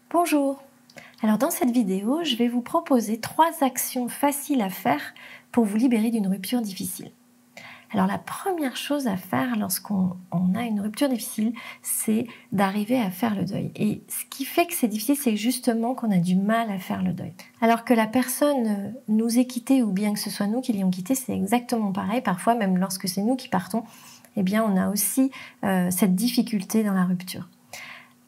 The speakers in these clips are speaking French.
Bonjour. Alors dans cette vidéo, je vais vous proposer 3 actions faciles à faire pour vous libérer d'une rupture difficile. Alors la première chose à faire lorsqu'on a une rupture difficile, c'est d'arriver à faire le deuil. Et ce qui fait que c'est difficile, c'est justement qu'on a du mal à faire le deuil. Alors que la personne nous ait quittés ou bien que ce soit nous qui l'ayons quitté, c'est exactement pareil. Parfois, même lorsque c'est nous qui partons, eh bien on a aussi cette difficulté dans la rupture.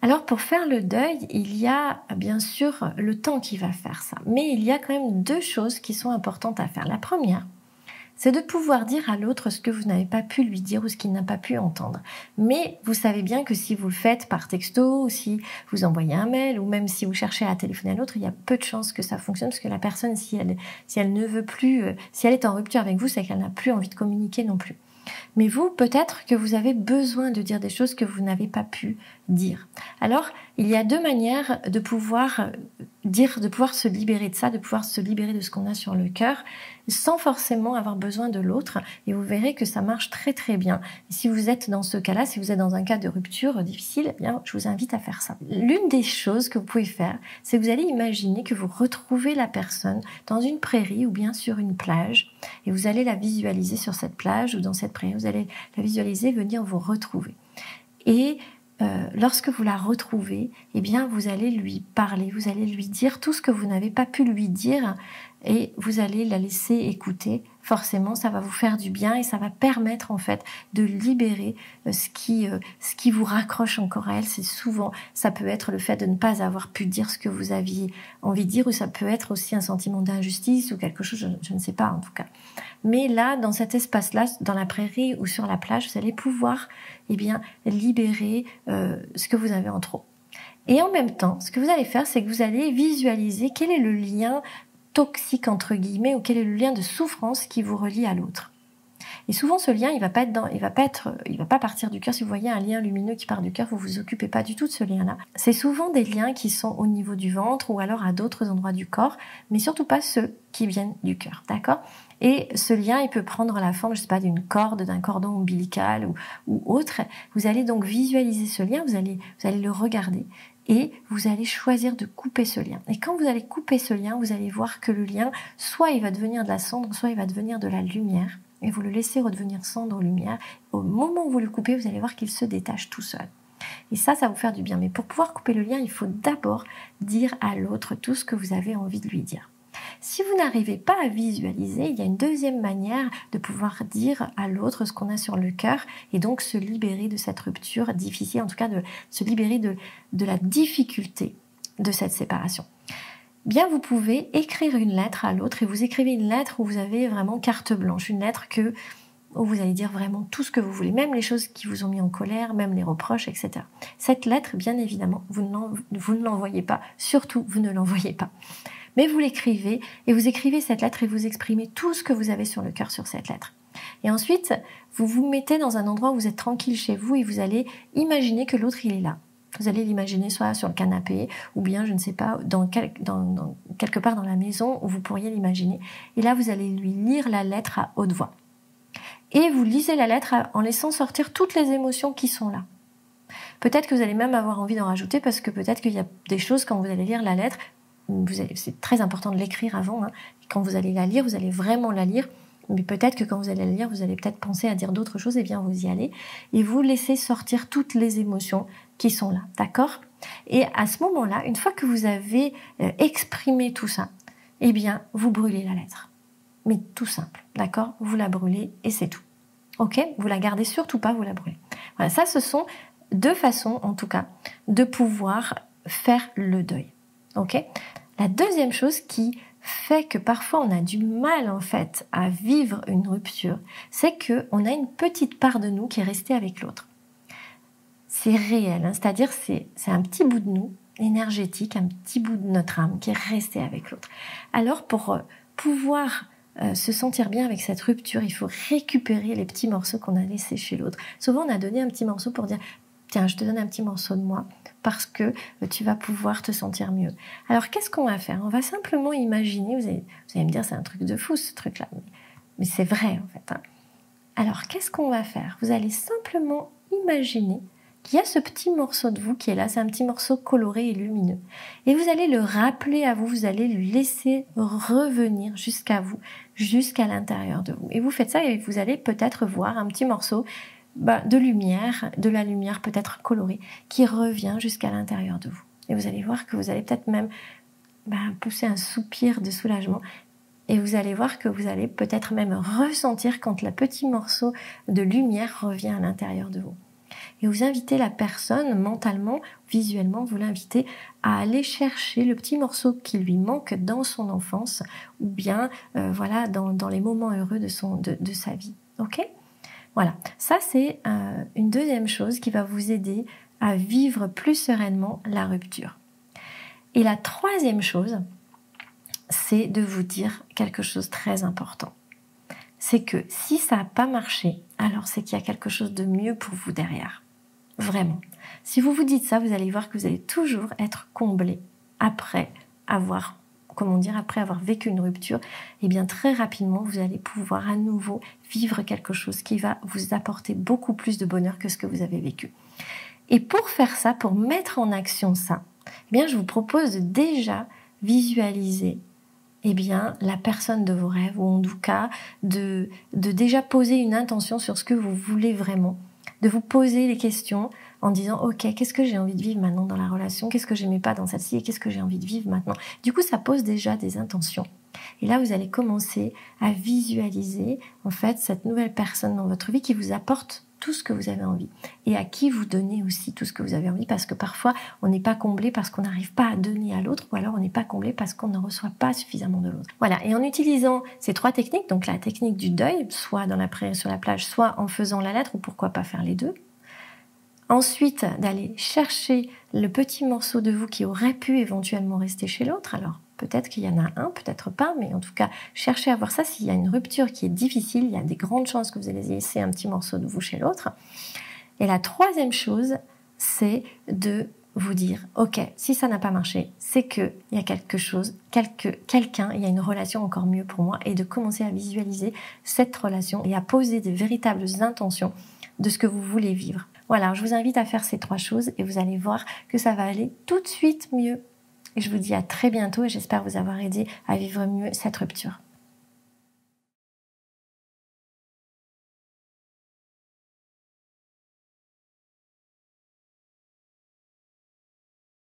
Alors pour faire le deuil, il y a bien sûr le temps qui va faire ça. Mais il y a quand même 2 choses qui sont importantes à faire. La première, c'est de pouvoir dire à l'autre ce que vous n'avez pas pu lui dire ou ce qu'il n'a pas pu entendre. Mais vous savez bien que si vous le faites par texto, ou si vous envoyez un mail, ou même si vous cherchez à téléphoner à l'autre, il y a peu de chances que ça fonctionne parce que la personne, si elle ne veut plus, si elle est en rupture avec vous, c'est qu'elle n'a plus envie de communiquer non plus. Mais vous, peut-être que vous avez besoin de dire des choses que vous n'avez pas pu dire. Alors, il y a 2 manières de pouvoir dire, de pouvoir se libérer de ça, de pouvoir se libérer de ce qu'on a sur le cœur, sans forcément avoir besoin de l'autre. Et vous verrez que ça marche très très bien. Et si vous êtes dans ce cas-là, si vous êtes dans un cas de rupture difficile, eh bien, je vous invite à faire ça. L'une des choses que vous pouvez faire, c'est que vous allez imaginer que vous retrouvez la personne dans une prairie ou bien sur une plage, et vous allez la visualiser sur cette plage ou dans cette prairie, vous allez la visualiser venir vous retrouver. Et lorsque vous la retrouvez, eh bien, vous allez lui parler, vous allez lui dire tout ce que vous n'avez pas pu lui dire et vous allez la laisser écouter. Forcément, ça va vous faire du bien et ça va permettre en fait de libérer ce qui vous raccroche encore à elle. C'est souvent, ça peut être le fait de ne pas avoir pu dire ce que vous aviez envie de dire, ou ça peut être aussi un sentiment d'injustice ou quelque chose, je ne sais pas en tout cas. Mais là, dans cet espace-là, dans la prairie ou sur la plage, vous allez pouvoir libérer ce que vous avez en trop. Et en même temps, ce que vous allez faire, c'est que vous allez visualiser quel est le lien toxique entre guillemets ou quel est le lien de souffrance qui vous relie à l'autre. Et souvent, ce lien, il va pas partir du cœur. Si vous voyez un lien lumineux qui part du cœur, vous vous occupez pas du tout de ce lien-là. C'est souvent des liens qui sont au niveau du ventre ou alors à d'autres endroits du corps, mais surtout pas ceux qui viennent du cœur, d'accord ? Et ce lien, il peut prendre la forme, je sais pas, d'une corde, d'un cordon ombilical ou autre. Vous allez donc visualiser ce lien, vous allez le regarder. Et vous allez choisir de couper ce lien. Et quand vous allez couper ce lien, vous allez voir que le lien, soit il va devenir de la cendre, soit il va devenir de la lumière. Et vous le laissez redevenir cendre-lumière. Au moment où vous le coupez, vous allez voir qu'il se détache tout seul. Et ça va vous faire du bien. Mais pour pouvoir couper le lien, il faut d'abord dire à l'autre tout ce que vous avez envie de lui dire. Si vous n'arrivez pas à visualiser, il y a une deuxième manière de pouvoir dire à l'autre ce qu'on a sur le cœur et donc se libérer de cette rupture difficile, en tout cas de se libérer de la difficulté de cette séparation. Bien, vous pouvez écrire une lettre à l'autre et vous écrivez une lettre où vous avez vraiment carte blanche, une lettre où vous allez dire vraiment tout ce que vous voulez, même les choses qui vous ont mis en colère, même les reproches, etc. Cette lettre, bien évidemment, vous ne l'envoyez pas, surtout vous ne l'envoyez pas. Mais vous l'écrivez et vous écrivez cette lettre et vous exprimez tout ce que vous avez sur le cœur sur cette lettre. Et ensuite, vous vous mettez dans un endroit où vous êtes tranquille chez vous et vous allez imaginer que l'autre, il est là. Vous allez l'imaginer soit sur le canapé ou bien, je ne sais pas, quelque part dans la maison où vous pourriez l'imaginer. Et là, vous allez lui lire la lettre à haute voix. Et vous lisez la lettre en laissant sortir toutes les émotions qui sont là. Peut-être que vous allez même avoir envie d'en rajouter parce que peut-être qu'il y a des choses quand vous allez lire la lettre, c'est très important de l'écrire avant. Quand vous allez la lire, vous allez vraiment la lire. Mais peut-être que quand vous allez la lire, vous allez peut-être penser à dire d'autres choses. Et bien, vous y allez. Et vous laissez sortir toutes les émotions qui sont là. D'accord ? Et à ce moment-là, une fois que vous avez exprimé tout ça, eh bien, vous brûlez la lettre. Mais tout simple. D'accord ? Vous la brûlez et c'est tout. Ok ? Vous la gardez surtout pas, vous la brûlez. Voilà, ça, ce sont 2 façons, en tout cas, de pouvoir faire le deuil. Ok ? La deuxième chose qui fait que parfois on a du mal en fait à vivre une rupture, c'est que on a une petite part de nous qui est restée avec l'autre. C'est réel, c'est-à-dire c'est un petit bout de nous énergétique, un petit bout de notre âme qui est resté avec l'autre. Alors pour pouvoir se sentir bien avec cette rupture, il faut récupérer les petits morceaux qu'on a laissés chez l'autre. Souvent on a donné un petit morceau pour dire tiens, je te donne un petit morceau de moi parce que tu vas pouvoir te sentir mieux. Alors, qu'est-ce qu'on va faire ? On va simplement imaginer, vous allez me dire, c'est un truc de fou ce truc-là, mais c'est vrai en fait. Alors, qu'est-ce qu'on va faire ? Vous allez simplement imaginer qu'il y a ce petit morceau de vous qui est là, c'est un petit morceau coloré et lumineux. Et vous allez le rappeler à vous, vous allez le laisser revenir jusqu'à vous, jusqu'à l'intérieur de vous. Et vous faites ça et vous allez peut-être voir un petit morceau de lumière, de la lumière peut-être colorée, qui revient jusqu'à l'intérieur de vous. Et vous allez voir que vous allez peut-être même pousser un soupir de soulagement. Et vous allez voir que vous allez peut-être même ressentir quand le petit morceau de lumière revient à l'intérieur de vous. Et vous invitez la personne mentalement, visuellement, vous l'invitez à aller chercher le petit morceau qui lui manque dans son enfance ou bien dans les moments heureux de sa vie. Ok ? Voilà, ça c'est une deuxième chose qui va vous aider à vivre plus sereinement la rupture. Et la troisième chose, c'est de vous dire quelque chose de très important. C'est que si ça n'a pas marché, alors c'est qu'il y a quelque chose de mieux pour vous derrière. Vraiment. Si vous vous dites ça, vous allez voir que vous allez toujours être comblé après avoir vécu une rupture. Et bien très rapidement, vous allez pouvoir à nouveau vivre quelque chose qui va vous apporter beaucoup plus de bonheur que ce que vous avez vécu. Et pour faire ça, pour mettre en action ça, je vous propose de déjà visualiser la personne de vos rêves, ou en tout cas de déjà poser une intention sur ce que vous voulez vraiment, de vous poser les questions en disant ok, qu'est-ce que j'ai envie de vivre maintenant dans la relation, qu'est-ce que j'aimais pas dans celle-ci et qu'est-ce que j'ai envie de vivre maintenant. Du coup, ça pose déjà des intentions. Et là, vous allez commencer à visualiser en fait cette nouvelle personne dans votre vie qui vous apporte tout ce que vous avez envie et à qui vous donnez aussi tout ce que vous avez envie, parce que parfois on n'est pas comblé parce qu'on n'arrive pas à donner à l'autre, ou alors on n'est pas comblé parce qu'on ne reçoit pas suffisamment de l'autre. Voilà, et en utilisant ces trois techniques, donc la technique du deuil, soit dans la prairie sur la plage, soit en faisant la lettre, ou pourquoi pas faire les deux. Ensuite, d'aller chercher le petit morceau de vous qui aurait pu éventuellement rester chez l'autre. Alors, peut-être qu'il y en a un, peut-être pas, mais en tout cas, cherchez à voir ça. S'il y a une rupture qui est difficile, il y a des grandes chances que vous allez laisser un petit morceau de vous chez l'autre. Et la troisième chose, c'est de vous dire, ok, si ça n'a pas marché, c'est qu'il y a quelque chose, quelqu'un, il y a une relation encore mieux pour moi, et de commencer à visualiser cette relation et à poser des véritables intentions de ce que vous voulez vivre. Voilà, je vous invite à faire ces trois choses et vous allez voir que ça va aller tout de suite mieux. Et je vous dis à très bientôt et j'espère vous avoir aidé à vivre mieux cette rupture.